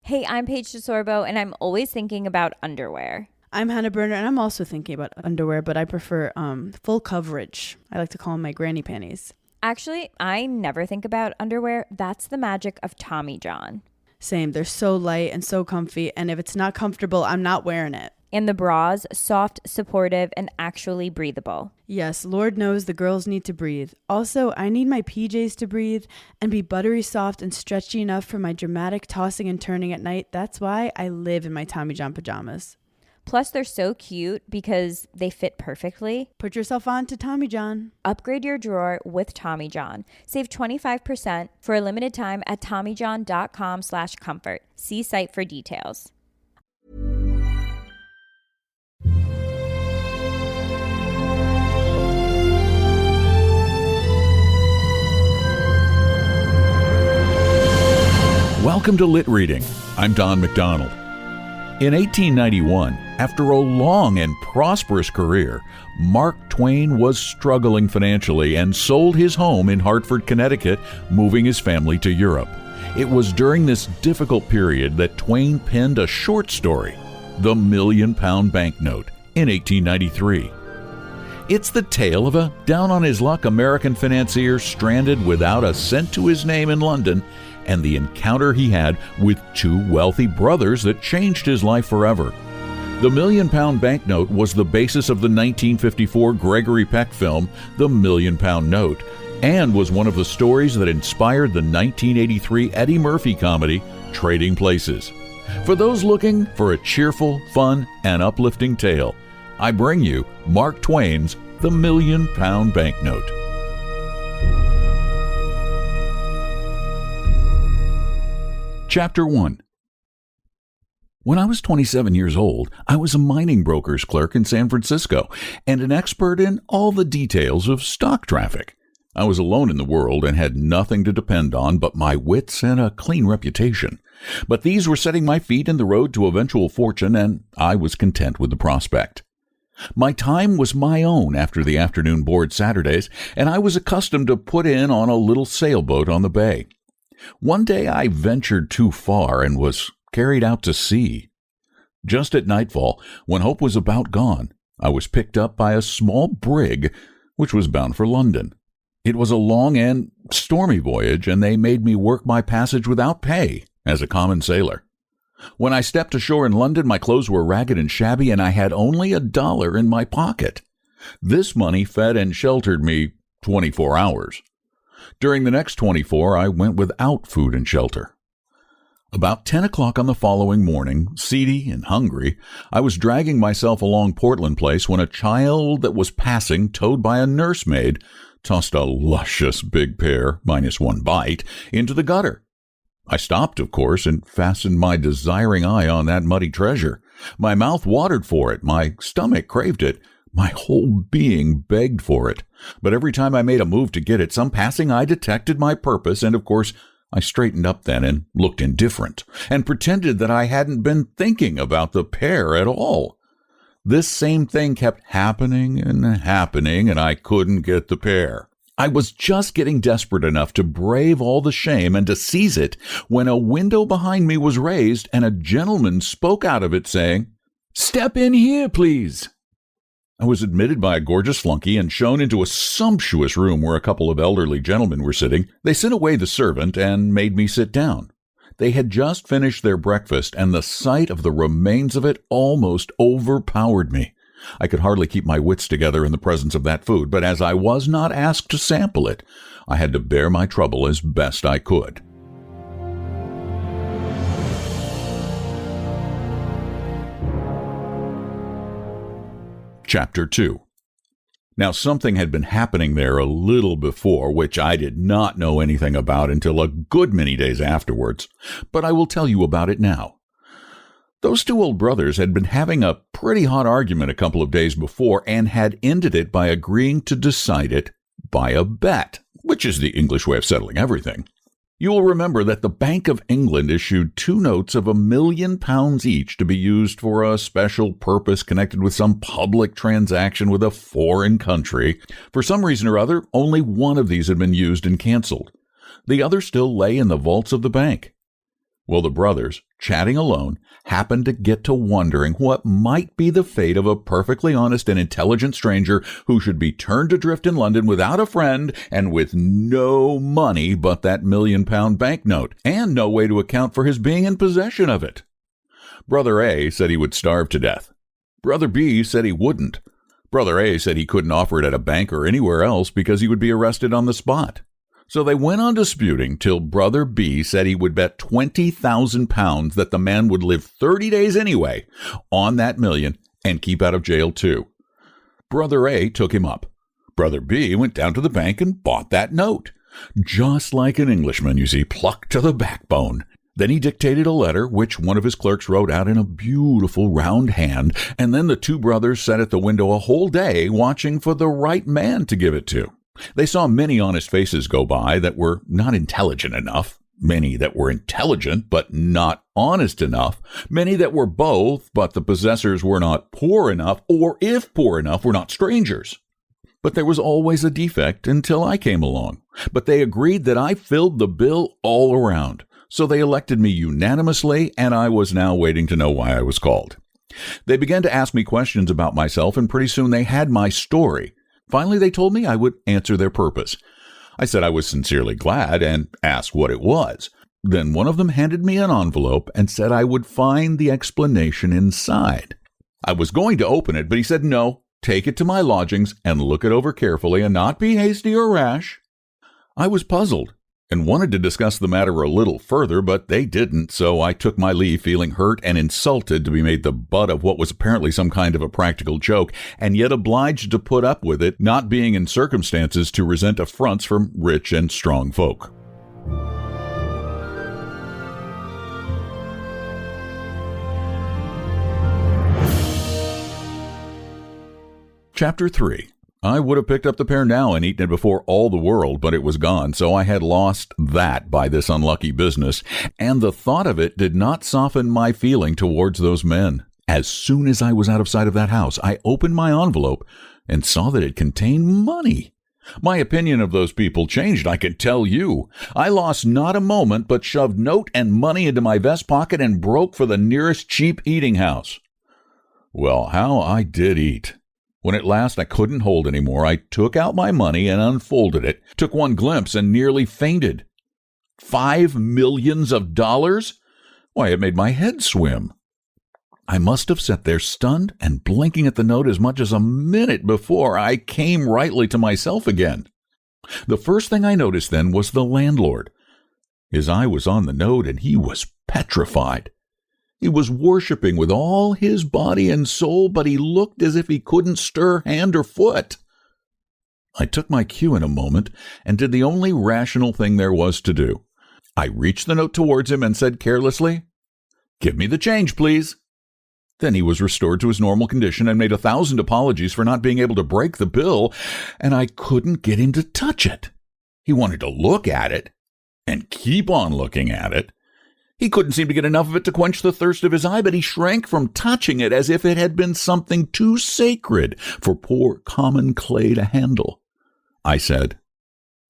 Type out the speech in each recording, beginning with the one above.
Hey, I'm Paige DeSorbo, and I'm always thinking about underwear. I'm Hannah Berner, and I'm also thinking about underwear, but I prefer full coverage. I like to call them my granny panties. Actually, I never think about underwear. That's the magic of Tommy John. Same. They're so light and so comfy, and if it's not comfortable, I'm not wearing it. And the bras, soft, supportive, and actually breathable. Yes, Lord knows the girls need to breathe. Also, I need my PJs to breathe and be buttery soft and stretchy enough for my dramatic tossing and turning at night. That's why I live in my Tommy John pajamas. Plus, they're so cute because they fit perfectly. Put yourself on to Tommy John. Upgrade your drawer with Tommy John. Save 25% for a limited time at TommyJohn.com/comfort. See site for details. Welcome to LitReading. I'm Don McDonald. In 1891, after a long and prosperous career, Mark Twain was struggling financially and sold his home in Hartford, Connecticut, moving his family to Europe. It was during this difficult period that Twain penned a short story, The £1,000,000 Banknote, in 1893. It's the tale of a down-on-his-luck American financier stranded without a cent to his name in London and the encounter he had with two wealthy brothers that changed his life forever. The £1,000,000 Banknote was the basis of the 1954 Gregory Peck film, The £1,000,000 Note, and was one of the stories that inspired the 1983 Eddie Murphy comedy, Trading Places. For those looking for a cheerful, fun, and uplifting tale, I bring you Mark Twain's The £1,000,000 Banknote. Chapter 1. When I was 27 years old, I was a mining broker's clerk in San Francisco and an expert in all the details of stock traffic. I was alone in the world and had nothing to depend on but my wits and a clean reputation. But these were setting my feet in the road to eventual fortune, and I was content with the prospect. My time was my own after the afternoon board Saturdays, and I was accustomed to put in on a little sailboat on the bay. One day I ventured too far and was carried out to sea. Just at nightfall, when hope was about gone, I was picked up by a small brig which was bound for London. It was a long and stormy voyage, and they made me work my passage without pay as a common sailor. When I stepped ashore in London, my clothes were ragged and shabby, and I had only $1 in my pocket. This money fed and sheltered me 24 hours. During the next 24, I went without food and shelter. About 10 o'clock on the following morning, seedy and hungry, I was dragging myself along Portland Place when a child that was passing, towed by a nursemaid, tossed a luscious big pear, minus one bite, into the gutter. I stopped, of course, and fastened my desiring eye on that muddy treasure. My mouth watered for it, my stomach craved it, my whole being begged for it. But every time I made a move to get it, some passing eye detected my purpose, and of course I straightened up then and looked indifferent, and pretended that I hadn't been thinking about the pear at all. This same thing kept happening, and I couldn't get the pear. I was just getting desperate enough to brave all the shame and to seize it when a window behind me was raised and a gentleman spoke out of it saying, "Step in here, please." I was admitted by a gorgeous flunky and shown into a sumptuous room where a couple of elderly gentlemen were sitting. They sent away the servant and made me sit down. They had just finished their breakfast, and the sight of the remains of it almost overpowered me. I could hardly keep my wits together in the presence of that food, but as I was not asked to sample it, I had to bear my trouble as best I could. Chapter 2. Now, something had been happening there a little before, which I did not know anything about until a good many days afterwards, but I will tell you about it now. Those two old brothers had been having a pretty hot argument a couple of days before and had ended it by agreeing to decide it by a bet, which is the English way of settling everything. You will remember that the Bank of England issued 2 notes of £1,000,000 each to be used for a special purpose connected with some public transaction with a foreign country. For some reason or other, only one of these had been used and canceled. The other still lay in the vaults of the bank. Well, the brothers, chatting alone, happened to get to wondering what might be the fate of a perfectly honest and intelligent stranger who should be turned adrift in London without a friend and with no money but that £1 million banknote, and no way to account for his being in possession of it. Brother A said he would starve to death. Brother B said he wouldn't. Brother A said he couldn't offer it at a bank or anywhere else because he would be arrested on the spot. So they went on disputing till Brother B said he would bet £20,000 that the man would live 30 days anyway on that million and keep out of jail too. Brother A took him up. Brother B went down to the bank and bought that note. Just like an Englishman, you see, plucked to the backbone. Then he dictated a letter, which one of his clerks wrote out in a beautiful round hand, and then the two brothers sat at the window a whole day watching for the right man to give it to. They saw many honest faces go by that were not intelligent enough, many that were intelligent but not honest enough, many that were both, but the possessors were not poor enough, or if poor enough, were not strangers. But there was always a defect until I came along. But they agreed that I filled the bill all around. So they elected me unanimously, and I was now waiting to know why I was called. They began to ask me questions about myself, and pretty soon they had my story. Finally, they told me I would answer their purpose. I said I was sincerely glad and asked what it was. Then one of them handed me an envelope and said I would find the explanation inside. I was going to open it, but he said, no, take it to my lodgings and look it over carefully and not be hasty or rash. I was puzzled and wanted to discuss the matter a little further, but they didn't, so I took my leave feeling hurt and insulted to be made the butt of what was apparently some kind of a practical joke, and yet obliged to put up with it, not being in circumstances to resent affronts from rich and strong folk. Chapter 3. I would have picked up the pear now and eaten it before all the world, but it was gone, so I had lost that by this unlucky business, and the thought of it did not soften my feeling towards those men. As soon as I was out of sight of that house, I opened my envelope and saw that it contained money. My opinion of those people changed, I can tell you. I lost not a moment, but shoved note and money into my vest pocket and broke for the nearest cheap eating house. Well, how I did eat! When at last I couldn't hold any more, I took out my money and unfolded it, took one glimpse and nearly fainted. $5 million? Why, it made my head swim. I must have sat there stunned and blinking at the note as much as a minute before I came rightly to myself again. The first thing I noticed then was the landlord. His eye was on the note and he was petrified. He was worshiping with all his body and soul, but he looked as if he couldn't stir hand or foot. I took my cue in a moment and did the only rational thing there was to do. I reached the note towards him and said carelessly, "Give me the change, please." Then he was restored to his normal condition and made 1,000 apologies for not being able to break the bill, and I couldn't get him to touch it. He wanted to look at it and keep on looking at it. He couldn't seem to get enough of it to quench the thirst of his eye, but he shrank from touching it as if it had been something too sacred for poor common clay to handle. I said,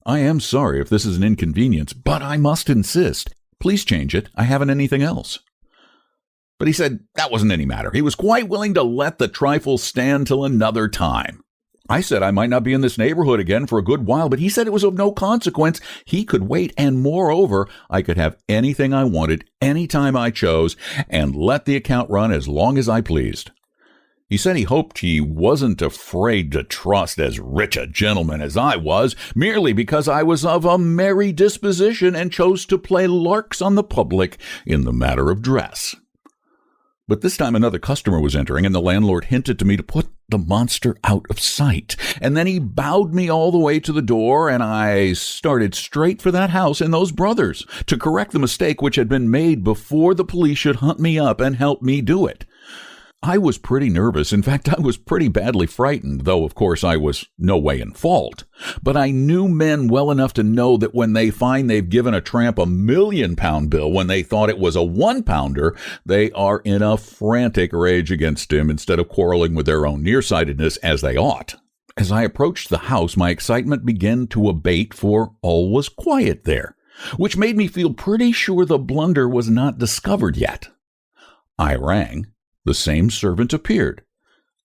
"I am sorry if this is an inconvenience, but I must insist. Please change it. I haven't anything else." But he said that wasn't any matter. He was quite willing to let the trifle stand till another time. I said I might not be in this neighborhood again for a good while, but he said it was of no consequence. He could wait, and moreover, I could have anything I wanted any time I chose and let the account run as long as I pleased. He said he hoped he wasn't afraid to trust as rich a gentleman as I was, merely because I was of a merry disposition and chose to play larks on the public in the matter of dress. But this time another customer was entering, and the landlord hinted to me to put the monster out of sight. And then he bowed me all the way to the door, and I started straight for that house and those brothers to correct the mistake which had been made before the police should hunt me up and help me do it. I was pretty nervous. In fact, I was pretty badly frightened, though, of course, I was no way in fault. But I knew men well enough to know that when they find they've given a tramp a £1 million bill when they thought it was a £1, they are in a frantic rage against him instead of quarreling with their own nearsightedness as they ought. As I approached the house, my excitement began to abate, for all was quiet there. which made me feel pretty sure the blunder was not discovered yet. I rang. The same servant appeared.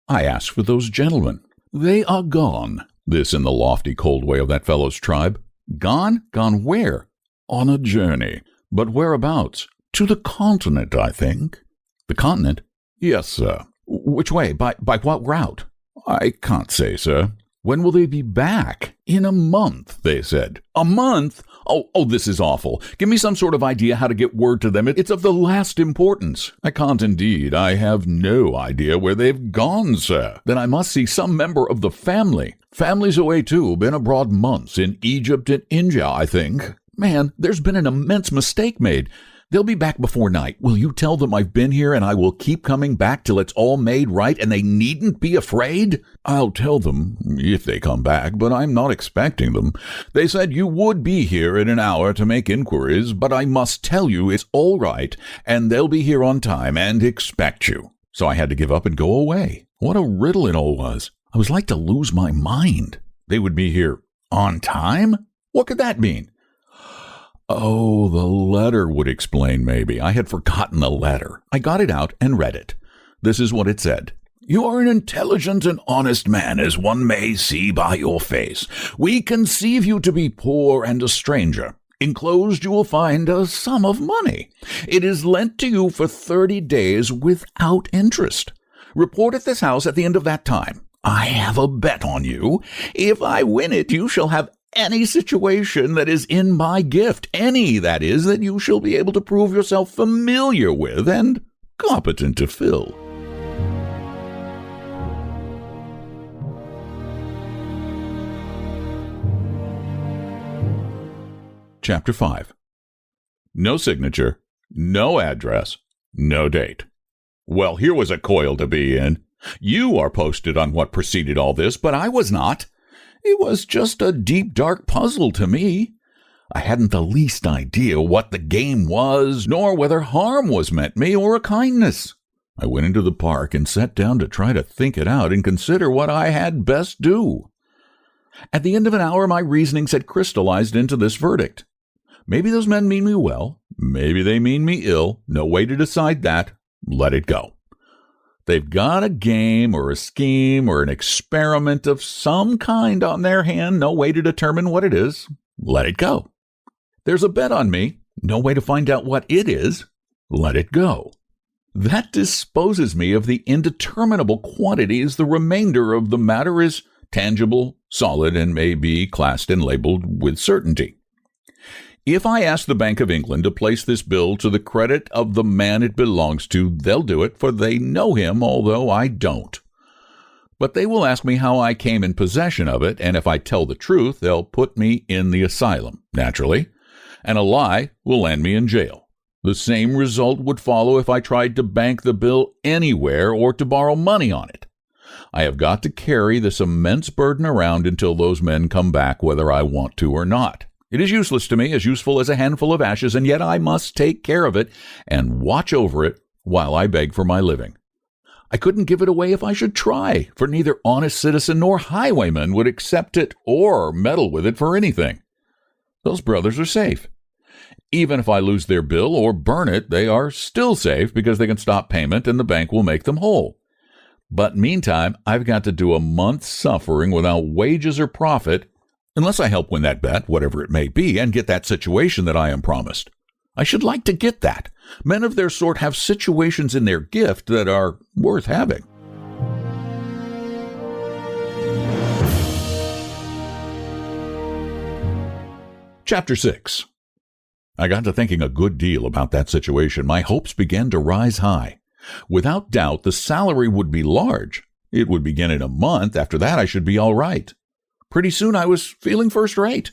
I asked for those gentlemen. They are gone. This in the lofty, cold way of that fellow's tribe. Gone? Gone where? On a journey. But whereabouts? To the continent, I think. The continent? Yes, sir. Which way? By what route? I can't say, sir. When will they be back? In a month, they said. A month? Oh, this is awful. Give me some sort of idea how to get word to them. It's of the last importance. I can't indeed. I have no idea where they've gone, sir. Then I must see some member of the family. Family's away, too. Been abroad months. In Egypt and India, I think. Man, there's been an immense mistake made. They'll be back before night. Will you tell them I've been here and I will keep coming back till it's all made right and they needn't be afraid? I'll tell them if they come back, but I'm not expecting them. They said you would be here in an hour to make inquiries, but I must tell you it's all right and they'll be here on time and expect you. So I had to give up and go away. What a riddle it all was. I was like to lose my mind. They would be here on time? What could that mean? Oh, the letter would explain, maybe. I had forgotten the letter. I got it out and read it. This is what it said. You are an intelligent and honest man, as one may see by your face. We conceive you to be poor and a stranger. Enclosed you will find a sum of money. It is lent to you for 30 days without interest. Report at this house at the end of that time. I have a bet on you. If I win it, you shall have any situation that is in my gift, any, that is, that you shall be able to prove yourself familiar with and competent to fill. Chapter 5. No signature, no address, no date. Well, here was a coil to be in. You are posted on what preceded all this, but I was not. It was just a deep, dark puzzle to me. I hadn't the least idea what the game was, nor whether harm was meant me or a kindness. I went into the park and sat down to try to think it out and consider what I had best do. At the end of an hour, my reasonings had crystallized into this verdict. Maybe those men mean me well. Maybe they mean me ill. No way to decide that. Let it go. They've got a game or a scheme or an experiment of some kind on their hand. No way to determine what it is. Let it go. There's a bet on me. No way to find out what it is. Let it go. That disposes me of the indeterminable quantities. The remainder of the matter is tangible, solid, and may be classed and labeled with certainty. If I ask the Bank of England to place this bill to the credit of the man it belongs to, they'll do it, for they know him, although I don't. But they will ask me how I came in possession of it, and if I tell the truth, they'll put me in the asylum, naturally, and a lie will land me in jail. The same result would follow if I tried to bank the bill anywhere or to borrow money on it. I have got to carry this immense burden around until those men come back, whether I want to or not. It is useless to me, as useful as a handful of ashes, and yet I must take care of it and watch over it while I beg for my living. I couldn't give it away if I should try, for neither honest citizen nor highwayman would accept it or meddle with it for anything. Those brothers are safe. Even if I lose their bill or burn it, they are still safe because they can stop payment and the bank will make them whole. But meantime, I've got to do a month's suffering without wages or profit, unless I help win that bet, whatever it may be, and get that situation that I am promised. I should like to get that. Men of their sort have situations in their gift that are worth having. Chapter 6. I got to thinking a good deal about that situation. My hopes began to rise high. Without doubt, the salary would be large. It would begin in a month. After that, I should be all right. Pretty soon I was feeling first rate.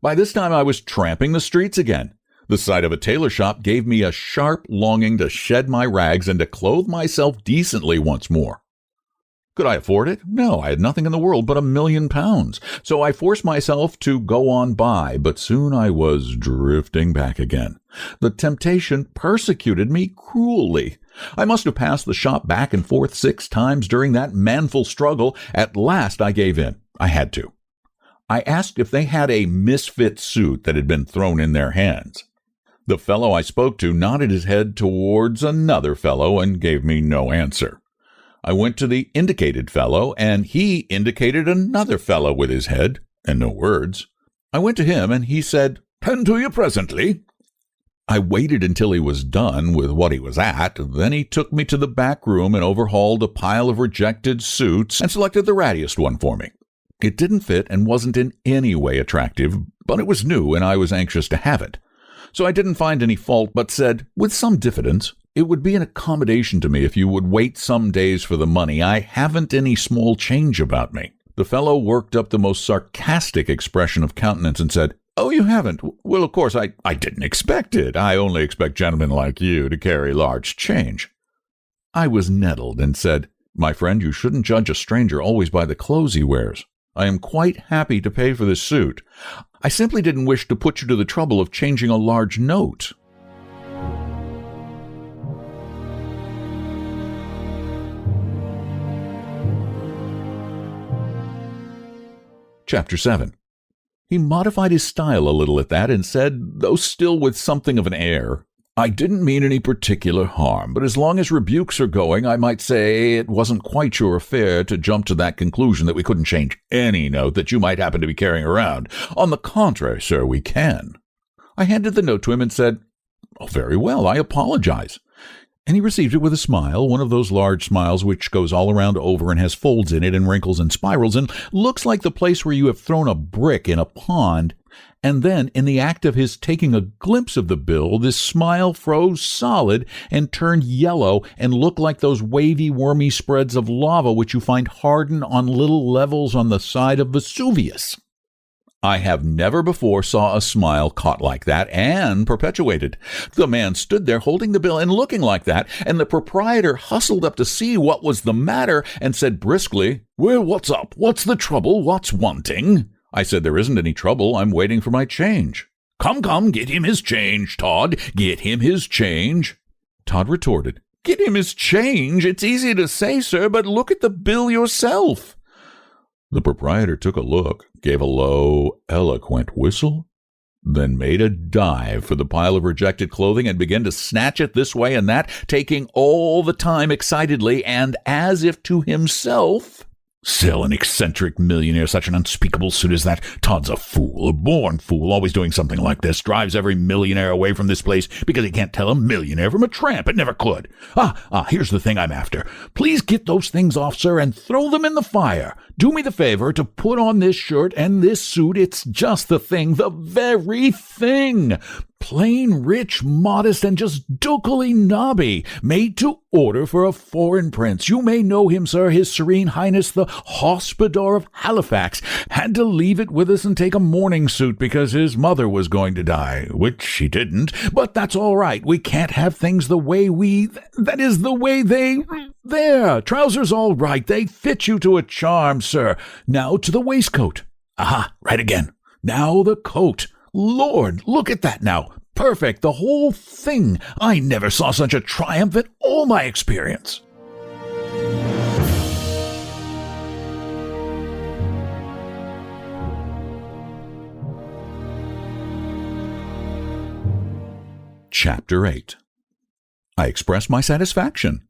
By this time I was tramping the streets again. The sight of a tailor shop gave me a sharp longing to shed my rags and to clothe myself decently once more. Could I afford it? No, I had nothing in the world but £1,000,000. So I forced myself to go on by, but soon I was drifting back again. The temptation persecuted me cruelly. I must have passed the shop back and forth 6 times during that manful struggle. At last I gave in. I had to. I asked if they had a misfit suit that had been thrown in their hands. The fellow I spoke to nodded his head towards another fellow and gave me no answer. I went to the indicated fellow, and he indicated another fellow with his head, and no words. I went to him, and he said, "Pen to you presently." I waited until he was done with what he was at. Then he took me to the back room and overhauled a pile of rejected suits and selected the rattiest one for me. It didn't fit and wasn't in any way attractive, but it was new, and I was anxious to have it. So I didn't find any fault, but said, with some diffidence, "It would be an accommodation to me if you would wait some days for the money. I haven't any small change about me." The fellow worked up the most sarcastic expression of countenance and said, "Oh, you haven't? Well, of course, I didn't expect it. I only expect gentlemen like you to carry large change." I was nettled and said, "My friend, you shouldn't judge a stranger always by the clothes he wears. I am quite happy to pay for this suit. I simply didn't wish to put you to the trouble of changing a large note." Chapter 7. He modified his style a little at that and said, though still with something of an air, "I didn't mean any particular harm, but as long as rebukes are going, I might say it wasn't quite your affair to jump to that conclusion that we couldn't change any note that you might happen to be carrying around. On the contrary, sir, we can." I handed the note to him and said, "Oh, very well, I apologize." And he received it with a smile, one of those large smiles which goes all around over and has folds in it and wrinkles and spirals and looks like the place where you have thrown a brick in a pond. And then, in the act of his taking a glimpse of the bill, this smile froze solid and turned yellow and looked like those wavy, wormy spreads of lava which you find hardened on little levels on the side of Vesuvius. I have never before saw a smile caught like that and perpetuated. The man stood there holding the bill and looking like that, and the proprietor hustled up to see what was the matter and said briskly, "Well, what's up? What's the trouble? What's wanting?" I said, "There isn't any trouble. I'm waiting for my change." Come, get him his change, Todd. Get him his change." Todd retorted, "Get him his change? It's easy to say, sir, but look at the bill yourself." The proprietor took a look, gave a low, eloquent whistle, then made a dive for the pile of rejected clothing and began to snatch it this way and that, taking all the time excitedly and as if to himself, "Sell an eccentric millionaire such an unspeakable suit as that? Todd's a fool, a born fool, always doing something like this. Drives every millionaire away from this place because he can't tell a millionaire from a tramp. It never could. Here's the thing I'm after. Please get those things off, sir, and throw them in the fire. Do me the favor to put on this shirt and this suit. It's just the thing, the very thing. Plain, rich, modest, and just ducally nobby. Made to order for a foreign prince. You may know him, sir, His Serene Highness the Hospodar of Halifax. Had to leave it with us and take a mourning suit because his mother was going to die, which she didn't. But that's all right. We can't have things the way that is the way they... There, trousers all right. They fit you to a charm, sir. Now to the waistcoat. Aha, right again. Now the coat. Lord, look at that now. Perfect, the whole thing. I never saw such a triumph in all my experience." Chapter 8. I express my satisfaction.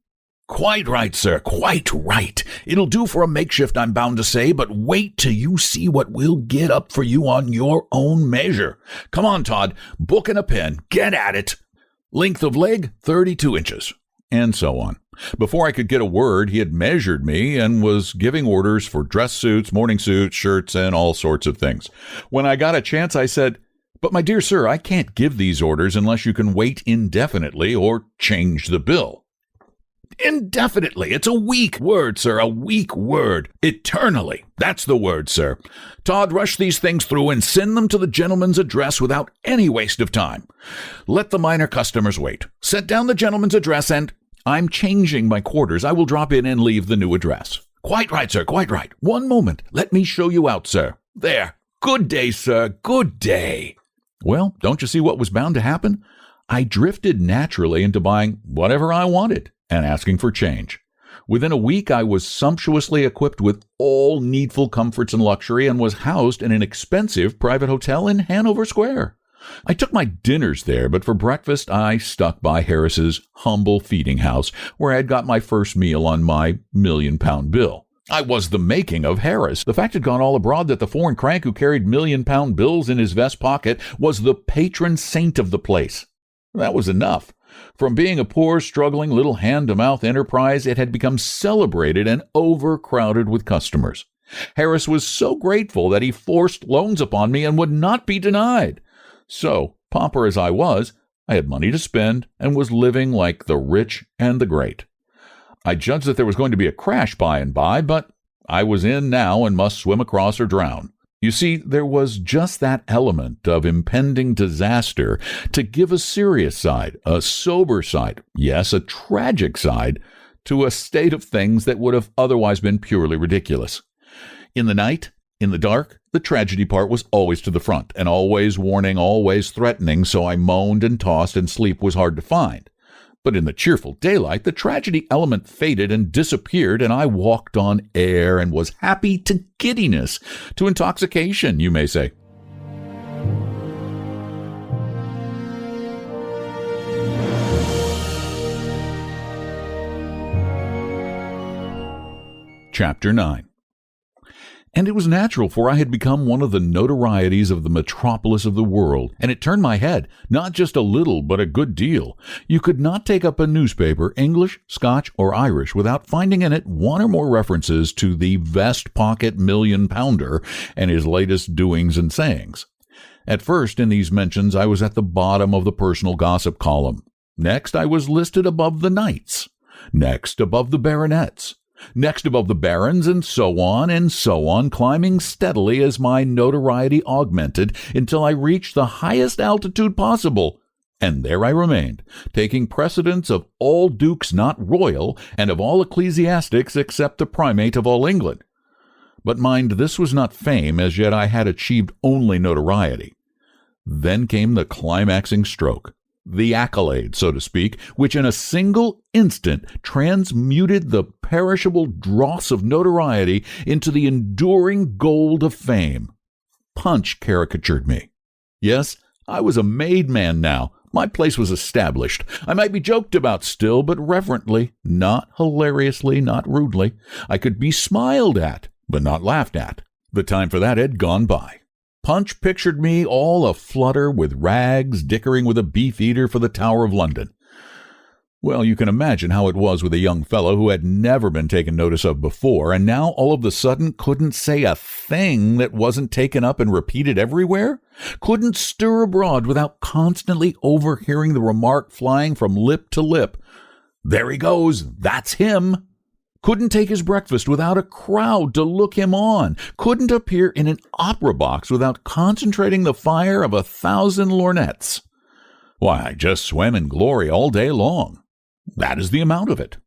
"Quite right, sir, quite right. It'll do for a makeshift, I'm bound to say, but wait till you see what we'll get up for you on your own measure. Come on, Todd, book and a pen. Get at it. Length of leg, 32 inches. And so on. Before I could get a word, he had measured me and was giving orders for dress suits, morning suits, shirts, and all sorts of things. When I got a chance, I said, "But my dear sir, I can't give these orders unless you can wait indefinitely or change the bill." "Indefinitely. It's a weak word, sir, a weak word. Eternally. That's the word, sir. Todd, rush these things through and send them to the gentleman's address without any waste of time. Let the minor customers wait. Set down the gentleman's address and... I'm changing my quarters. I will drop in and leave the new address." "Quite right, sir, quite right. One moment. Let me show you out, sir. There. Good day, sir. Good day." Well, don't you see what was bound to happen? I drifted naturally into buying whatever I wanted and asking for change. Within a week, I was sumptuously equipped with all needful comforts and luxury and was housed in an expensive private hotel in Hanover Square. I took my dinners there, but for breakfast, I stuck by Harris's humble feeding house, where I had got my first meal on my £1,000,000 bill. I was the making of Harris. The fact had gone all abroad that the foreign crank who carried £1,000,000 bills in his vest pocket was the patron saint of the place. That was enough. From being a poor, struggling little hand-to-mouth enterprise, it had become celebrated and overcrowded with customers. Harris was so grateful that he forced loans upon me and would not be denied. So, pauper as I was, I had money to spend and was living like the rich and the great. I judged that there was going to be a crash by and by, but I was in now and must swim across or drown. You see, there was just that element of impending disaster to give a serious side, a sober side, yes, a tragic side, to a state of things that would have otherwise been purely ridiculous. In the night, in the dark, the tragedy part was always to the front, and always warning, always threatening, so I moaned and tossed, and sleep was hard to find. But in the cheerful daylight, the tragedy element faded and disappeared, and I walked on air and was happy to giddiness, to intoxication, you may say. Chapter 9. And it was natural, for I had become one of the notorieties of the metropolis of the world, and it turned my head, not just a little, but a good deal. You could not take up a newspaper, English, Scotch, or Irish, without finding in it one or more references to the vest-pocket £1,000,000 and his latest doings and sayings. At first, in these mentions, I was at the bottom of the personal gossip column. Next, I was listed above the knights. Next, above the baronets. Next above the barons, and so on, climbing steadily as my notoriety augmented until I reached the highest altitude possible. And there I remained, taking precedence of all dukes not royal, and of all ecclesiastics except the primate of all England. But mind, this was not fame, as yet I had achieved only notoriety. Then came the climaxing stroke. The accolade, so to speak, which in a single instant transmuted the perishable dross of notoriety into the enduring gold of fame. Punch caricatured me. Yes, I was a made man now. My place was established. I might be joked about still, but reverently, not hilariously, not rudely. I could be smiled at, but not laughed at. The time for that had gone by. Punch pictured me all aflutter with rags, dickering with a beef-eater for the Tower of London. Well, you can imagine how it was with a young fellow who had never been taken notice of before, and now all of a sudden couldn't say a thing that wasn't taken up and repeated everywhere, couldn't stir abroad without constantly overhearing the remark flying from lip to lip. There he goes, that's him. Couldn't take his breakfast without a crowd to look him on, couldn't appear in an opera box without concentrating the fire of 1,000 lorgnettes. Why, I just swam in glory all day long. That is the amount of it.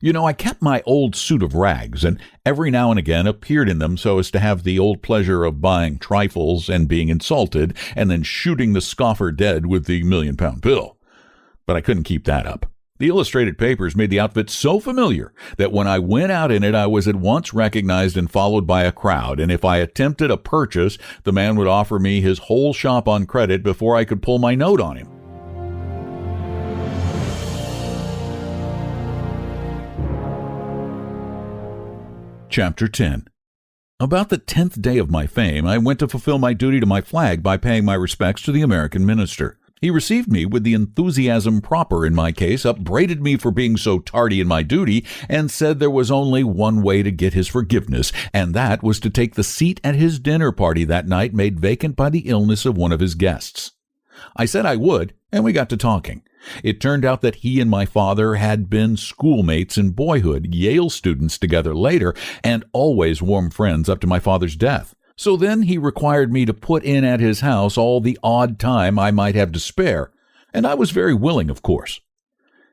You know, I kept my old suit of rags, and every now and again appeared in them so as to have the old pleasure of buying trifles and being insulted, and then shooting the scoffer dead with the £1,000,000 bill. But I couldn't keep that up. The illustrated papers made the outfit so familiar that when I went out in it, I was at once recognized and followed by a crowd, and if I attempted a purchase, the man would offer me his whole shop on credit before I could pull my note on him. Chapter 10. About the 10th day of my fame, I went to fulfill my duty to my flag by paying my respects to the American minister. He received me with the enthusiasm proper in my case, upbraided me for being so tardy in my duty, and said there was only one way to get his forgiveness, and that was to take the seat at his dinner party that night made vacant by the illness of one of his guests. I said I would, and we got to talking. It turned out that he and my father had been schoolmates in boyhood, Yale students together later, and always warm friends up to my father's death. So then he required me to put in at his house all the odd time I might have to spare, and I was very willing, of course.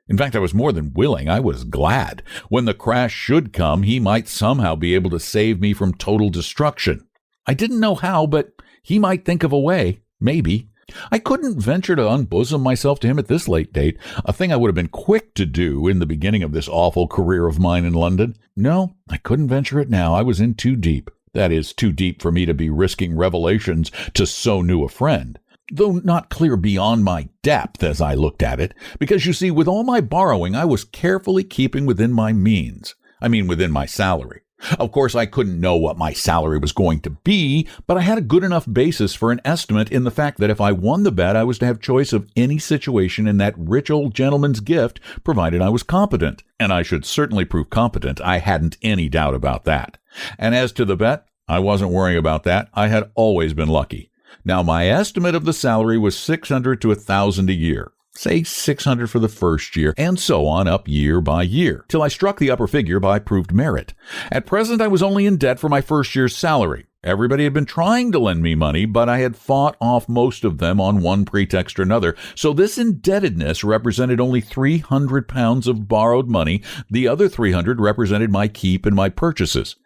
In fact, I was more than willing, I was glad. When the crash should come, he might somehow be able to save me from total destruction. I didn't know how, but he might think of a way, maybe. I couldn't venture to unbosom myself to him at this late date, a thing I would have been quick to do in the beginning of this awful career of mine in London. No, I couldn't venture it now. I was in too deep. That is, too deep for me to be risking revelations to so new a friend. Though not clear beyond my depth as I looked at it, because you see, with all my borrowing, I was carefully keeping within my means. I mean, within my salary. Of course, I couldn't know what my salary was going to be, but I had a good enough basis for an estimate in the fact that if I won the bet, I was to have choice of any situation in that rich old gentleman's gift, provided I was competent. And I should certainly prove competent. I hadn't any doubt about that. And as to the bet, I wasn't worrying about that. I had always been lucky. Now, my estimate of the salary was $600 to $1,000 a year. Say $600 for the first year, and so on up year by year, till I struck the upper figure by proved merit. At present, I was only in debt for my first year's salary. Everybody had been trying to lend me money, but I had fought off most of them on one pretext or another, so this indebtedness represented only £300 of borrowed money. The other $300 represented my keep and my purchases.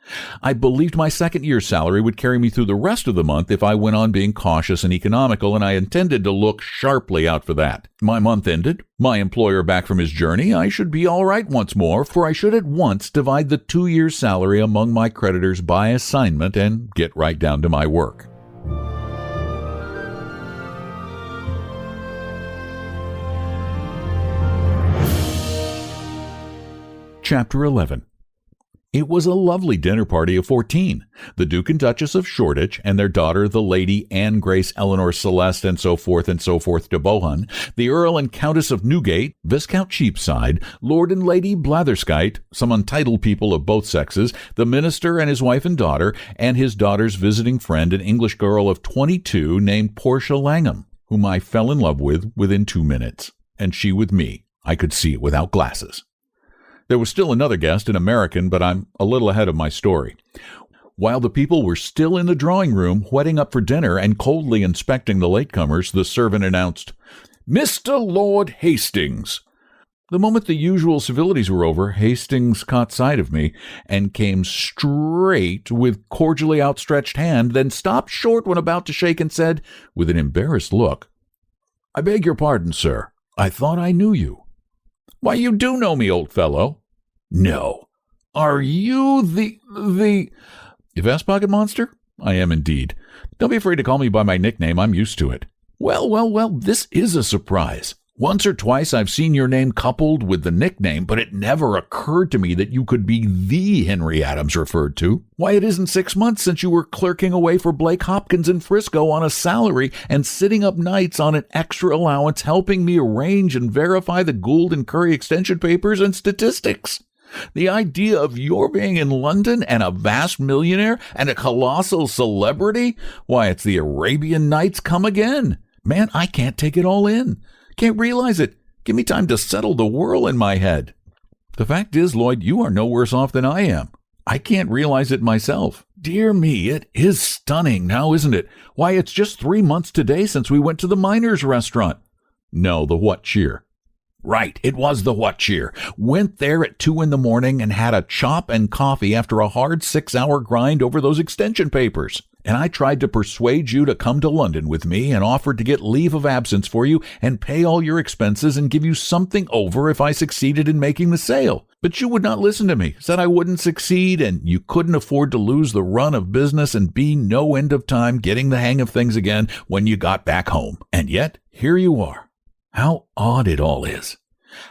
I believed my second year's salary would carry me through the rest of the month if I went on being cautious and economical, and I intended to look sharply out for that. My month ended, my employer back from his journey, I should be all right once more, for I should at once divide the 2 years' salary among my creditors by assignment and get right down to my work. Chapter 11. It was a lovely dinner party of 14. The Duke and Duchess of Shoreditch and their daughter, the Lady Anne Grace Eleanor Celeste, and so forth de Bohun, the Earl and Countess of Newgate, Viscount Cheapside, Lord and Lady Blatherskite, some untitled people of both sexes, the minister and his wife and daughter, and his daughter's visiting friend, an English girl of 22 named Portia Langham, whom I fell in love with within 2 minutes, and she with me. I could see it without glasses. There was still another guest, an American, but I'm a little ahead of my story. While the people were still in the drawing room, whetting up for dinner and coldly inspecting the latecomers, the servant announced, "Mr. Lord Hastings." The moment the usual civilities were over, Hastings caught sight of me and came straight with cordially outstretched hand, then stopped short when about to shake and said, with an embarrassed look, "I beg your pardon, sir. I thought I knew you." "Why, you do know me, old fellow." "No. Are you the... Vest-pocket monster?" "I am indeed. Don't be afraid to call me by my nickname. I'm used to it." Well, this is a surprise. Once or twice I've seen your name coupled with the nickname, but it never occurred to me that you could be the Henry Adams referred to. Why, it isn't 6 months since you were clerking away for Blake Hopkins in Frisco on a salary and sitting up nights on an extra allowance helping me arrange and verify the Gould and Curry extension papers and statistics. The idea of your being in London and a vast millionaire and a colossal celebrity, why, it's the Arabian Nights come again. Man, I can't take it all in. Can't realize it. Give me time to settle the whirl in my head. The fact is, Lloyd, you are no worse off than I am. I can't realize it myself. Dear me, it is stunning now, isn't it? Why, it's just 3 months today since we went to the Miners' Restaurant. No, the What Cheer. Right, it was the What Cheer. Went there at 2 a.m. and had a chop and coffee after a hard 6-hour grind over those extension papers. And I tried to persuade you to come to London with me and offered to get leave of absence for you and pay all your expenses and give you something over if I succeeded in making the sale. But you would not listen to me, said I wouldn't succeed, and you couldn't afford to lose the run of business and be no end of time getting the hang of things again when you got back home. And yet, here you are. How odd it all is.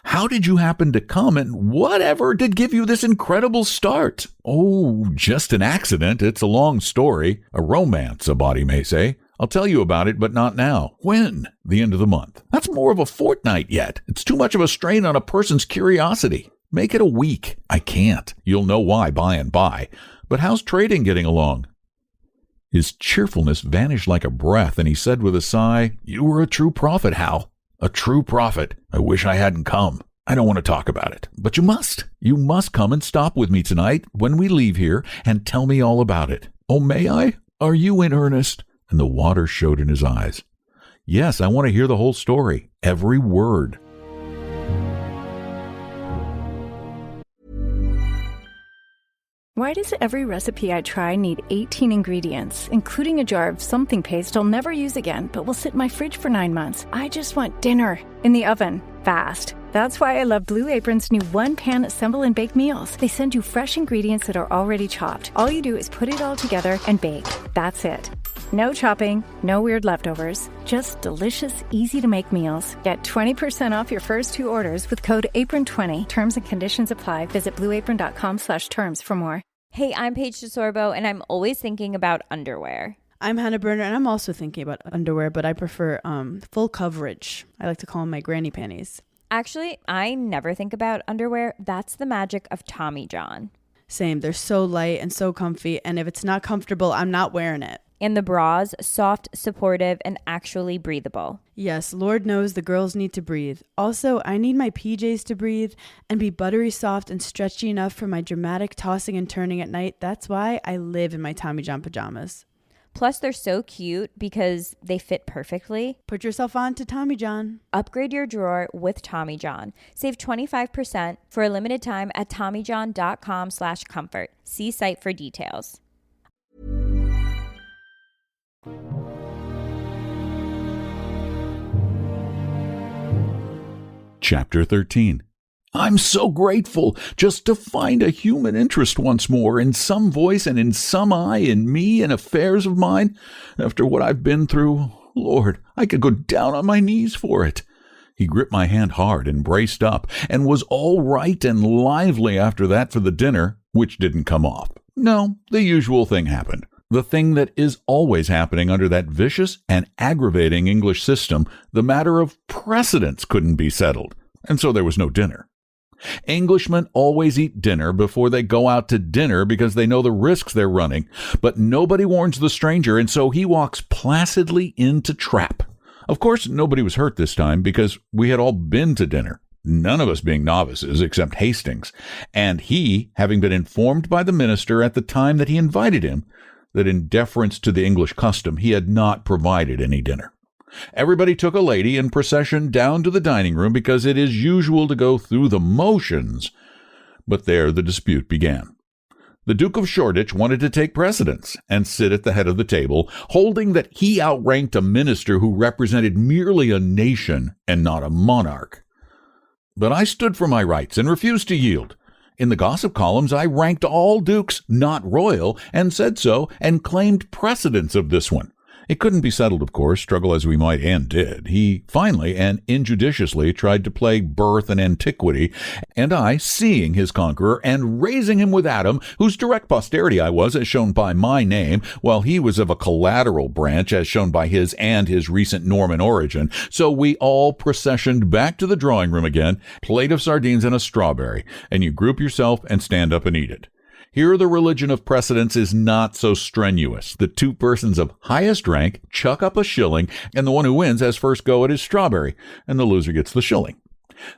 How did you happen to come, and whatever did give you this incredible start? Oh, just an accident. It's a long story. A romance, a body may say. I'll tell you about it, but not now. When? The end of the month. That's more of a fortnight yet. It's too much of a strain on a person's curiosity. Make it a week. I can't. You'll know why by and by. But how's trading getting along? His cheerfulness vanished like a breath, and he said with a sigh, "You were a true prophet, Hal. A true prophet. I wish I hadn't come. I don't want to talk about it. But you must. You must come and stop with me tonight when we leave here and tell me all about it." "Oh, may I? Are you in earnest?" And the water showed in his eyes. "Yes, I want to hear the whole story. Every word." Why does every recipe I try need 18 ingredients, including a jar of something paste I'll never use again, but will sit in my fridge for 9 months? I just want dinner in the oven, fast. That's why I love Blue Apron's new one-pan assemble and bake meals. They send you fresh ingredients that are already chopped. All you do is put it all together and bake. That's it. No chopping, no weird leftovers, just delicious, easy-to-make meals. Get 20% off your first 2 orders with code APRON20. Terms and conditions apply. Visit blueapron.com/terms for more. Hey, I'm Paige DeSorbo, and I'm always thinking about underwear. I'm Hannah Berner, and I'm also thinking about underwear, but I prefer full coverage. I like to call them my granny panties. Actually, I never think about underwear. That's the magic of Tommy John. Same. They're so light and so comfy, and if it's not comfortable, I'm not wearing it. And the bras, soft, supportive, and actually breathable. Yes, Lord knows the girls need to breathe. Also, I need my PJs to breathe and be buttery soft and stretchy enough for my dramatic tossing and turning at night. That's why I live in my Tommy John pajamas. Plus, they're so cute because they fit perfectly. Put yourself on to Tommy John. Upgrade your drawer with Tommy John. Save 25% for a limited time at TommyJohn.com/comfort. See site for details. Chapter 13. I'm so grateful just to find a human interest once more, in some voice and in some eye, in me and affairs of mine. After what I've been through, Lord, I could go down on my knees for it. He gripped my hand hard and braced up, and was all right and lively after that for the dinner, which didn't come off. No, the usual thing happened. The thing that is always happening under that vicious and aggravating English system, the matter of precedence couldn't be settled, and so there was no dinner. Englishmen always eat dinner before they go out to dinner because they know the risks they're running, but nobody warns the stranger, and so he walks placidly into trap. Of course, nobody was hurt this time because we had all been to dinner, none of us being novices except Hastings, and he having been informed by the minister at the time that he invited him that in deference to the English custom, he had not provided any dinner. Everybody took a lady in procession down to the dining room because it is usual to go through the motions. But there the dispute began. The Duke of Shoreditch wanted to take precedence and sit at the head of the table, holding that he outranked a minister who represented merely a nation and not a monarch. But I stood for my rights and refused to yield. In the gossip columns, I ranked all dukes not royal and said so and claimed precedence of this one. It couldn't be settled, of course, struggle as we might, and did. He finally and injudiciously tried to play birth and antiquity, and I, seeing his conqueror and raising him with Adam, whose direct posterity I was, as shown by my name, while he was of a collateral branch, as shown by his and his recent Norman origin. So we all processioned back to the drawing room again, plate of sardines and a strawberry, and you group yourself and stand up and eat it. Here the religion of precedence is not so strenuous. The 2 persons of highest rank chuck up a shilling, and the one who wins has first go at his strawberry, and the loser gets the shilling.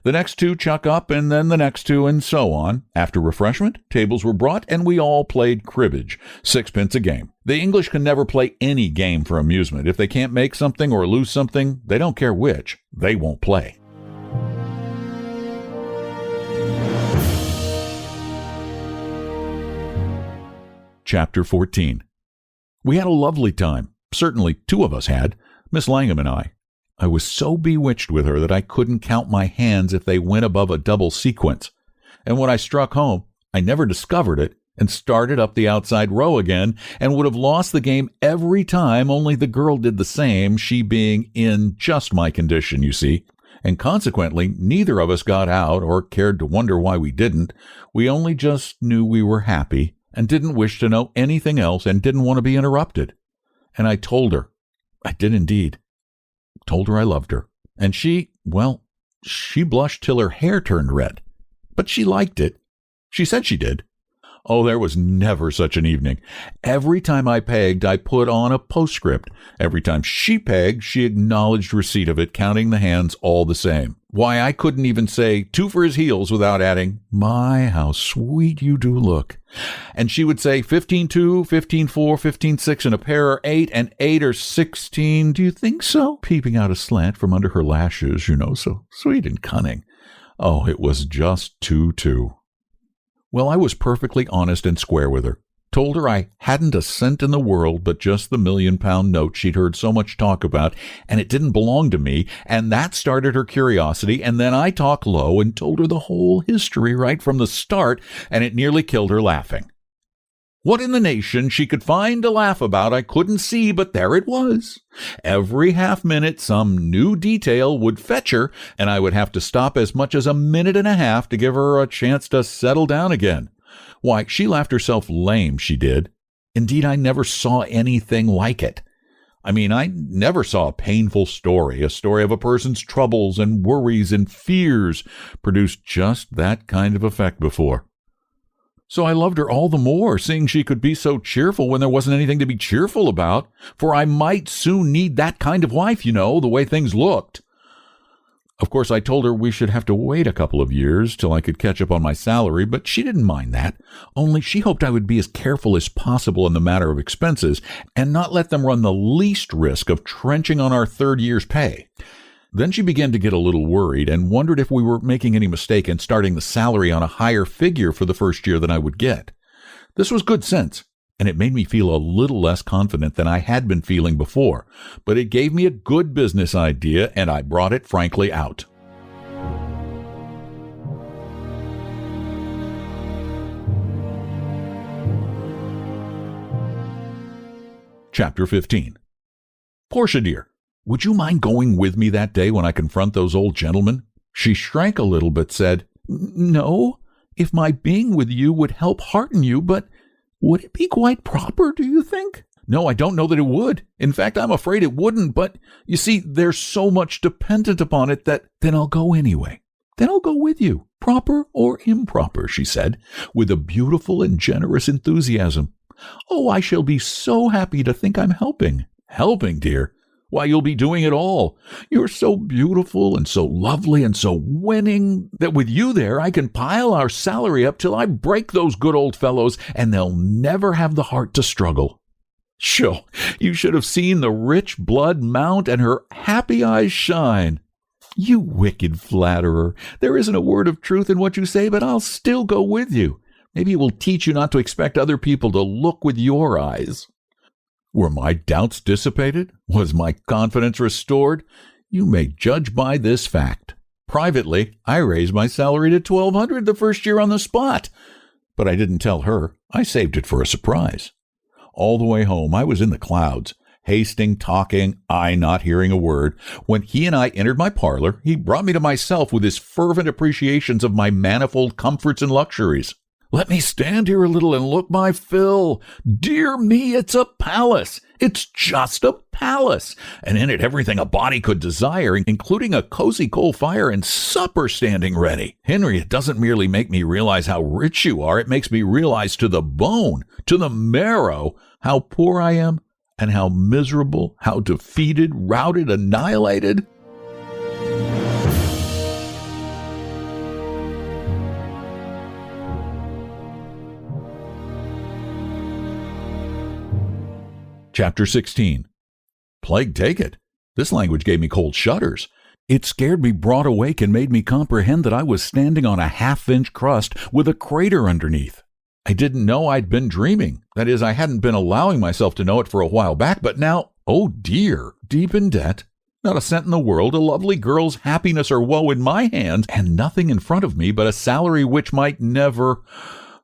The next 2 chuck up, and then the next 2, and so on. After refreshment, tables were brought, and we all played cribbage, 6 a game. The English can never play any game for amusement. If they can't make something or lose something, they don't care which, they won't play. Chapter 14. We had a lovely time. Certainly 2 of us had, Miss Langham and I. I was so bewitched with her that I couldn't count my hands if they went above a double sequence. And when I struck home, I never discovered it and started up the outside row again and would have lost the game every time, only the girl did the same, she being in just my condition, you see. And consequently, neither of us got out or cared to wonder why we didn't. We only just knew we were happy and didn't wish to know anything else and didn't want to be interrupted. And I told her, I did indeed, told her I loved her. And she blushed till her hair turned red. But she liked it. She said she did. Oh, there was never such an evening. Every time I pegged, I put on a postscript. Every time she pegged, she acknowledged receipt of it, counting the hands all the same. Why, I couldn't even say 2 for his heels without adding, my, how sweet you do look. And she would say 15-2, 15-4, 15-6, and a pair are 8, and 8 or 16. Do you think so? Peeping out aslant from under her lashes, so sweet and cunning. Oh, it was just 2-2. Well, I was perfectly honest and square with her. Told her I hadn't a cent in the world but just the £1,000,000 note she'd heard so much talk about, and it didn't belong to me, and that started her curiosity, and then I talked low and told her the whole history right from the start, and it nearly killed her laughing. What in the nation she could find to laugh about I couldn't see, but there it was. Every half-minute some new detail would fetch her, and I would have to stop as much as a minute and a half to give her a chance to settle down again. Why, she laughed herself lame, she did. Indeed, I never saw anything like it. I mean, I never saw a painful story, a story of a person's troubles and worries and fears produce just that kind of effect before. So I loved her all the more, seeing she could be so cheerful when there wasn't anything to be cheerful about, for I might soon need that kind of wife, you know, the way things looked. Of course, I told her we should have to wait a couple of years till I could catch up on my salary, but she didn't mind that, only she hoped I would be as careful as possible in the matter of expenses and not let them run the least risk of trenching on our third year's pay. Then she began to get a little worried and wondered if we were making any mistake in starting the salary on a higher figure for the first year than I would get. This was good sense, and it made me feel a little less confident than I had been feeling before, but it gave me a good business idea, and I brought it frankly out. Chapter 15. Portia, dear, would you mind going with me that day when I confront those old gentlemen? She shrank a little but said, No, if my being with you would help hearten you, but would it be quite proper, do you think? No, I don't know that it would. In fact, I'm afraid it wouldn't, but you see, there's so much dependent upon it that then I'll go anyway. Then I'll go with you, proper or improper, she said, with a beautiful and generous enthusiasm. Oh, I shall be so happy to think I'm helping. Helping, dear? Why, you'll be doing it all. You're so beautiful and so lovely and so winning that with you there, I can pile our salary up till I break those good old fellows, and they'll never have the heart to struggle. Sure, you should have seen the rich blood mount and her happy eyes shine. You wicked flatterer. There isn't a word of truth in what you say, but I'll still go with you. Maybe it will teach you not to expect other people to look with your eyes. Were my doubts dissipated? Was my confidence restored? You may judge by this fact. Privately, I raised my salary to $1,200 the first year on the spot. But I didn't tell her. I saved it for a surprise. All the way home, I was in the clouds, hasting, talking, I not hearing a word. When he and I entered my parlor, he brought me to myself with his fervent appreciations of my manifold comforts and luxuries. Let me stand here a little and look my fill. Dear me, it's a palace. It's just a palace. And in it everything a body could desire, including a cozy coal fire and supper standing ready. Henry, it doesn't merely make me realize how rich you are. It makes me realize to the bone, to the marrow, how poor I am and how miserable, how defeated, routed, annihilated. Chapter 16. Plague take it. This language gave me cold shudders. It scared me broad awake and made me comprehend that I was standing on a half-inch crust with a crater underneath. I didn't know I'd been dreaming. That is, I hadn't been allowing myself to know it for a while back, but now, oh dear, deep in debt, not a cent in the world, a lovely girl's happiness or woe in my hands, and nothing in front of me but a salary which might never,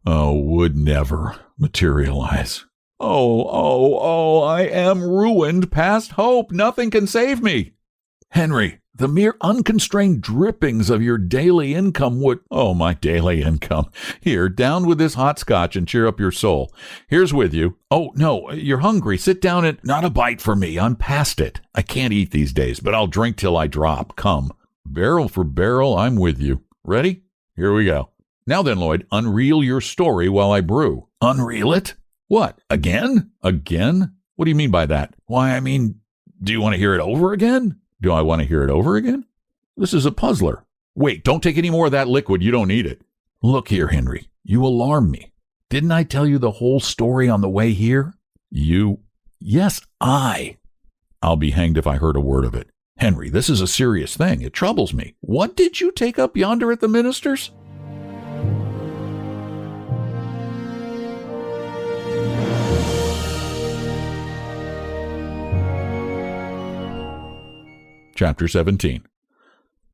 would never materialize. Oh, I am ruined past hope. Nothing can save me. Henry, the mere unconstrained drippings of your daily income would... Oh, my daily income. Here, down with this hot scotch and cheer up your soul. Here's with you. Oh, no, you're hungry. Sit down and... Not a bite for me. I'm past it. I can't eat these days, but I'll drink till I drop. Come. Barrel for barrel, I'm with you. Ready? Here we go. Now then, Lloyd, unreel your story while I brew. Unreel it? What, again? Again? What do you mean by that? Why, I mean, do you want to hear it over again? Do I want to hear it over again? This is a puzzler. Wait, don't take any more of that liquid. You don't need it. Look here, Henry. You alarm me. Didn't I tell you the whole story on the way here? You? Yes, I. I'll be hanged if I heard a word of it. Henry, this is a serious thing. It troubles me. What did you take up yonder at the minister's? Chapter 17.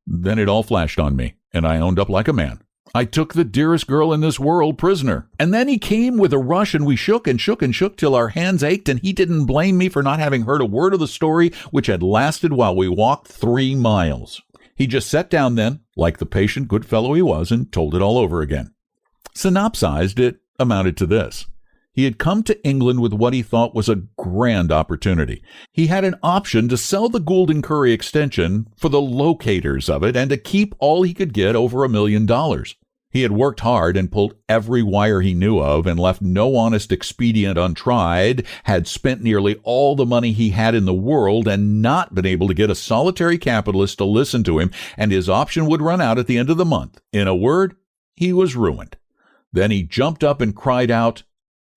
Then it all flashed on me, and I owned up like a man. I took the dearest girl in this world prisoner. And then he came with a rush, and we shook and shook and shook till our hands ached, and he didn't blame me for not having heard a word of the story, which had lasted while we walked 3 miles. He just sat down then, like the patient good fellow he was, and told it all over again. Synopsized, it amounted to this. He had come to England with what he thought was a grand opportunity. He had an option to sell the Gould & Curry extension for the locators of it and to keep all he could get, over $1 million. He had worked hard and pulled every wire he knew of and left no honest expedient untried, had spent nearly all the money he had in the world and not been able to get a solitary capitalist to listen to him, and his option would run out at the end of the month. In a word, he was ruined. Then he jumped up and cried out,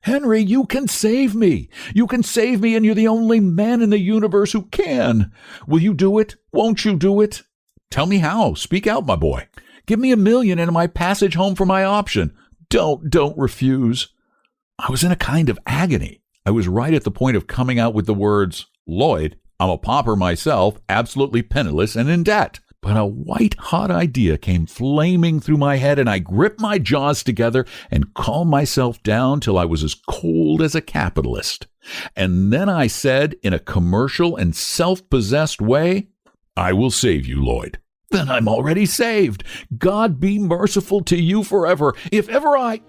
"Henry, you can save me. You can save me, and you're the only man in the universe who can. Will you do it? Won't you do it? Tell me how. Speak out, my boy. Give me $1 million and my passage home for my option. Don't refuse." I was in a kind of agony. I was right at the point of coming out with the words, "Lloyd, I'm a pauper myself, absolutely penniless and in debt." But a white-hot idea came flaming through my head, and I gripped my jaws together and calmed myself down till I was as cold as a capitalist. And then I said, in a commercial and self-possessed way, "I will save you, Lloyd." "Then I'm already saved. God be merciful to you forever. If ever I..."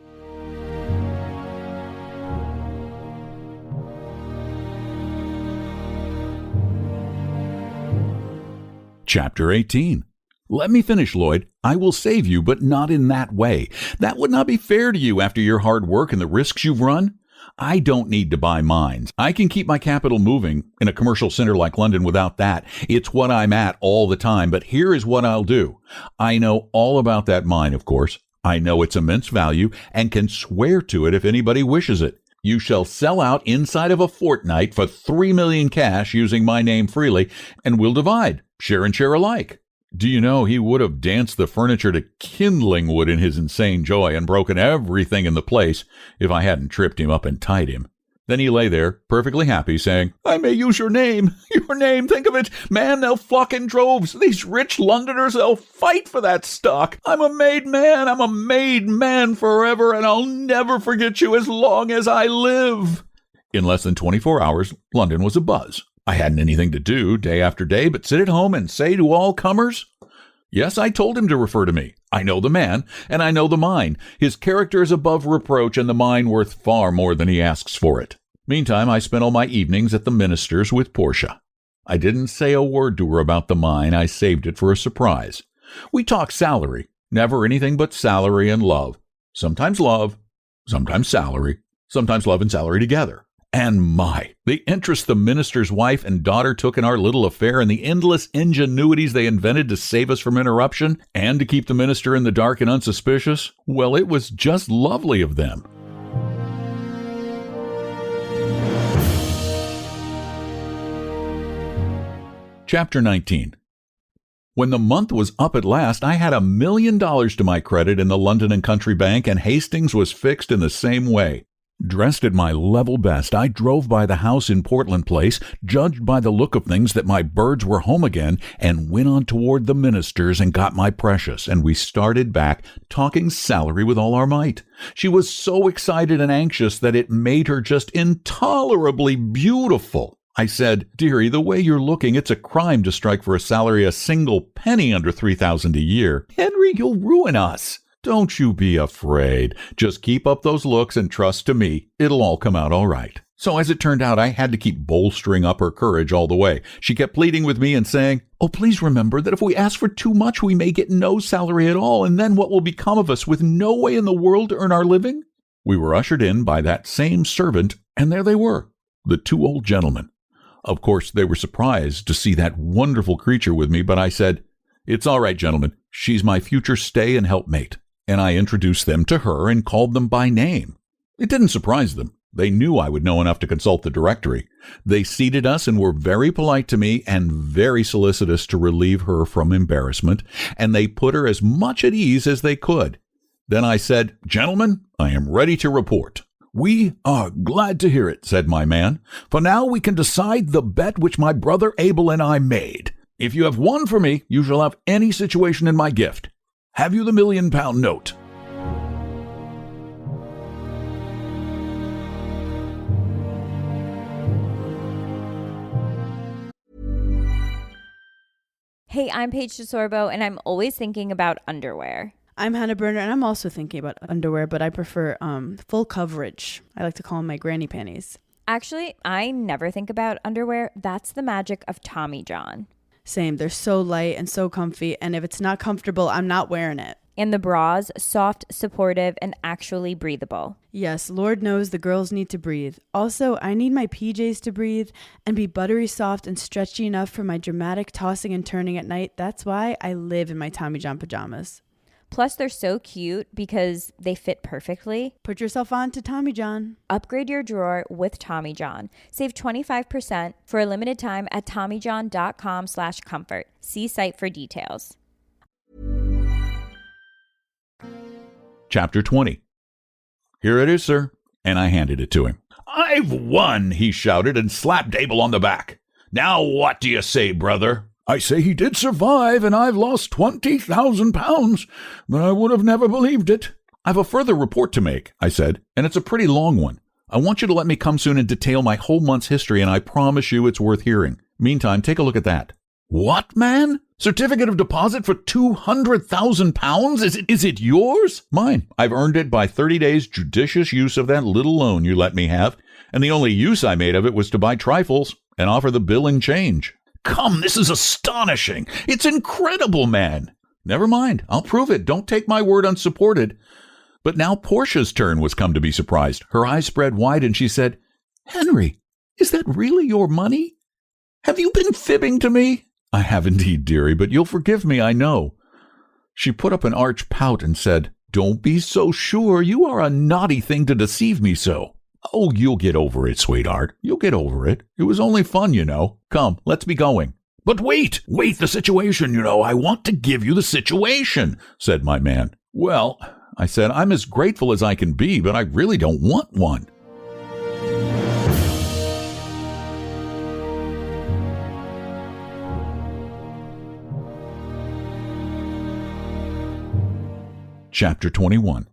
Chapter 18. Let me finish, Lloyd. I will save you, but not in that way. That would not be fair to you after your hard work and the risks you've run. I don't need to buy mines. I can keep my capital moving in a commercial center like London without that. It's what I'm at all the time, but here is what I'll do. I know all about that mine, of course. I know its immense value and can swear to it if anybody wishes it. You shall sell out inside of a fortnight for $3 million cash using my name freely, and we'll divide, share and share alike. Do you know he would have danced the furniture to kindling wood in his insane joy and broken everything in the place if I hadn't tripped him up and tied him. Then he lay there, perfectly happy, saying, "I may use your name. Your name, think of it. Man, they'll flock in droves. These rich Londoners, they'll fight for that stock. I'm a made man. I'm a made man forever, and I'll never forget you as long as I live." In less than 24 hours, London was abuzz. I hadn't anything to do day after day but sit at home and say to all comers, "Yes, I told him to refer to me. I know the man, and I know the mine. His character is above reproach, and the mine worth far more than he asks for it." Meantime, I spent all my evenings at the minister's with Portia. I didn't say a word to her about the mine. I saved it for a surprise. We talked salary, never anything but salary and love. Sometimes love, sometimes salary, sometimes love and salary together. And the interest the minister's wife and daughter took in our little affair, and the endless ingenuities they invented to save us from interruption and to keep the minister in the dark and unsuspicious, well, it was just lovely of them. Chapter 19. When the month was up at last, I had $1 million to my credit in the London and Country Bank, and Hastings was fixed in the same way. Dressed at my level best, I drove by the house in Portland Place, judged by the look of things that my birds were home again, and went on toward the minister's and got my precious, and we started back, talking salary with all our might. She was so excited and anxious that it made her just intolerably beautiful. I said, "Dearie, the way you're looking, it's a crime to strike for a salary a single penny under $3,000 a year. Henry, you'll ruin us." "Don't you be afraid. Just keep up those looks and trust to me. It'll all come out all right." So as it turned out, I had to keep bolstering up her courage all the way. She kept pleading with me and saying, "Oh, please remember that if we ask for too much, we may get no salary at all, and then what will become of us with no way in the world to earn our living?" We were ushered in by that same servant, and there they were, the 2 old gentlemen. Of course, they were surprised to see that wonderful creature with me, but I said, "It's all right, gentlemen. She's my future stay and helpmate." And I introduced them to her and called them by name. It didn't surprise them. They knew I would know enough to consult the directory. They seated us and were very polite to me and very solicitous to relieve her from embarrassment, and they put her as much at ease as they could. Then I said, "Gentlemen, I am ready to report." "We are glad to hear it," said my man, "for now we can decide the bet which my brother Abel and I made. If you have one for me, you shall have any situation in my gift. Have you the £1,000,000 note? Hey, I'm Paige DeSorbo, and I'm always thinking about underwear. I'm Hannah Burner, and I'm also thinking about underwear, but I prefer full coverage. I like to call them my granny panties. Actually, I never think about underwear. That's the magic of Tommy John. Same. They're so light and so comfy, and if it's not comfortable, I'm not wearing it. And the bras, soft, supportive, and actually breathable. Yes, Lord knows the girls need to breathe. Also, I need my PJs to breathe and be buttery soft and stretchy enough for my dramatic tossing and turning at night. That's why I live in my Tommy John pajamas. Plus, they're so cute because they fit perfectly. Put yourself on to Tommy John. Upgrade your drawer with Tommy John. Save 25% for a limited time at TommyJohn.com/comfort. See site for details. Chapter 20. Here it is, sir. And I handed it to him. I've won, he shouted and slapped Abel on the back. Now what do you say, brother? I say he did survive, and I've lost £20,000, but I would have never believed it. I've a further report to make, I said, and it's a pretty long one. I want you to let me come soon and detail my whole month's history, and I promise you it's worth hearing. Meantime, take a look at that. What, man? Certificate of deposit for £200,000? Is it yours? Mine. I've earned it by 30 days judicious use of that little loan you let me have, and the only use I made of it was to buy trifles and offer the bill in change. Come, this is astonishing. It's incredible, man. Never mind. I'll prove it. Don't take my word unsupported. But now Portia's turn was come to be surprised. Her eyes spread wide and she said, Henry, is that really your money? Have you been fibbing to me? I have indeed, dearie, but you'll forgive me, I know. She put up an arch pout and said, Don't be so sure. You are a naughty thing to deceive me so. Oh, you'll get over it, sweetheart. You'll get over it. It was only fun, you know. Come, let's be going. But wait, the situation, you know. I want to give you the situation, said my man. Well, I said, I'm as grateful as I can be, but I really don't want one. Chapter 21.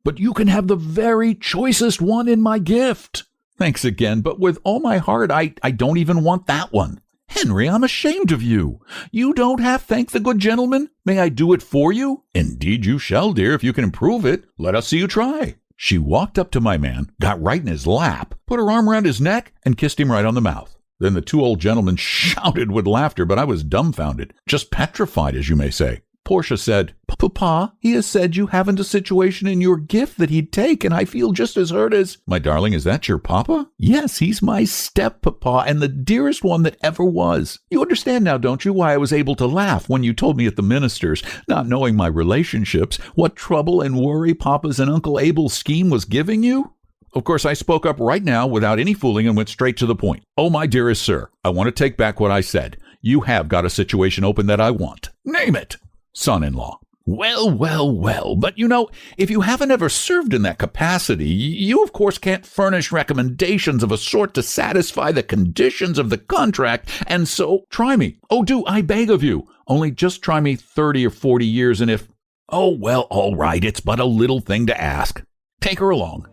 But you can have the very choicest one in my gift. Thanks again, but with all my heart, I don't even want that one. Henry, I'm ashamed of you. You don't have thank the good gentleman? May I do it for you? Indeed you shall, dear, if you can improve it. Let us see you try. She walked up to my man, got right in his lap, put her arm around his neck, and kissed him right on the mouth. Then the two old gentlemen shouted with laughter, but I was dumbfounded, just petrified, as you may say. Portia said, Papa, he has said you haven't a situation in your gift that he'd take, and I feel just as hurt as... My darling, is that your papa? Yes, he's my step-papa, and the dearest one that ever was. You understand now, don't you, why I was able to laugh when you told me at the minister's, not knowing my relationships, what trouble and worry Papa's and Uncle Abel's scheme was giving you? Of course, I spoke up right now without any fooling and went straight to the point. Oh, my dearest sir, I want to take back what I said. You have got a situation open that I want. Name it. Son-in-law. Well, but you know, if you haven't ever served in that capacity, you of course can't furnish recommendations of a sort to satisfy the conditions of the contract, and so try me. Oh, do, I beg of you. Only just try me 30 or 40 years, and if... Oh, well, all right, it's but a little thing to ask. Take her along.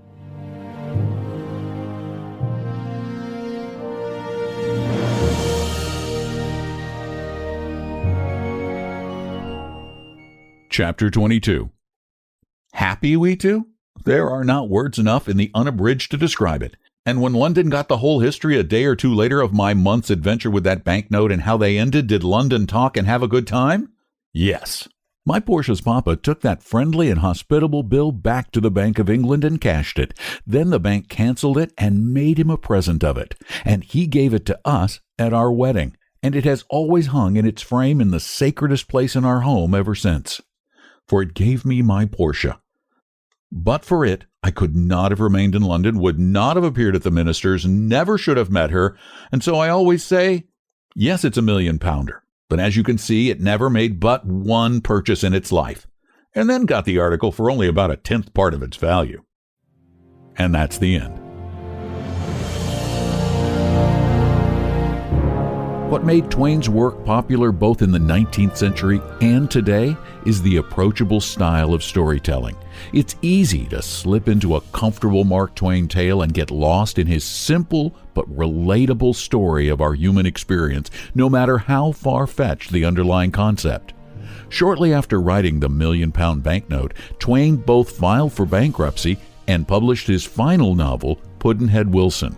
Chapter 22. Happy we two? There are not words enough in the unabridged to describe it. And when London got the whole history a day or two later of my month's adventure with that banknote and how they ended, did London talk and have a good time? Yes. My Portia's papa took that friendly and hospitable bill back to the Bank of England and cashed it. Then the bank canceled it and made him a present of it. And he gave it to us at our wedding. And it has always hung in its frame in the sacredest place in our home ever since. For it gave me my Portia. But for it, I could not have remained in London, would not have appeared at the minister's, never should have met her, and so I always say, yes, it's £1,000,000, but as you can see, it never made but one purchase in its life, and then got the article for only about 1/10 part of its value. And that's the end. What made Twain's work popular both in the 19th century and today is the approachable style of storytelling. It's easy to slip into a comfortable Mark Twain tale and get lost in his simple but relatable story of our human experience, no matter how far-fetched the underlying concept. Shortly after writing the £1 Million Banknote, Twain both filed for bankruptcy and published his final novel, Pudd'nhead Wilson.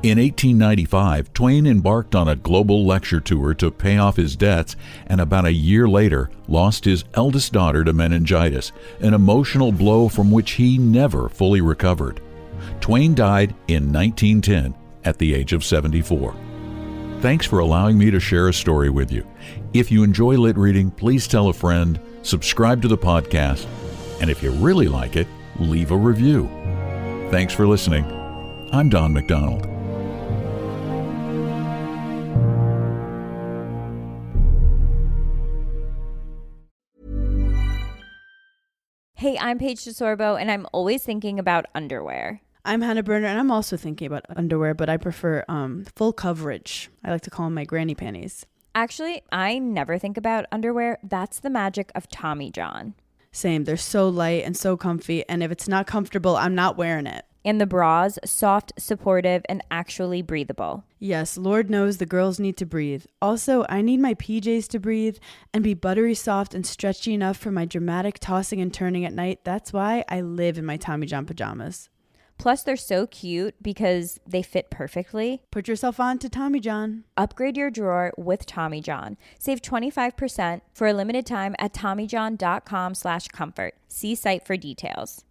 In 1895, Twain embarked on a global lecture tour to pay off his debts, and about a year later lost his eldest daughter to meningitis, an emotional blow from which he never fully recovered. Twain died in 1910 at the age of 74. Thanks for allowing me to share a story with you. If you enjoy Lit Reading, please tell a friend, subscribe to the podcast, and if you really like it, leave a review. Thanks for listening. I'm Don McDonald. Hey, I'm Paige DeSorbo, and I'm always thinking about underwear. I'm Hannah Berner, and I'm also thinking about underwear, but I prefer full coverage. I like to call them my granny panties. Actually, I never think about underwear. That's the magic of Tommy John. Same. They're so light and so comfy, and if it's not comfortable, I'm not wearing it. And the bras, soft, supportive, and actually breathable. Yes, Lord knows the girls need to breathe. Also, I need my PJs to breathe and be buttery soft and stretchy enough for my dramatic tossing and turning at night. That's why I live in my Tommy John pajamas. Plus, they're so cute because they fit perfectly. Put yourself on to Tommy John. Upgrade your drawer with Tommy John. Save 25% for a limited time at TommyJohn.com/comfort. See site for details.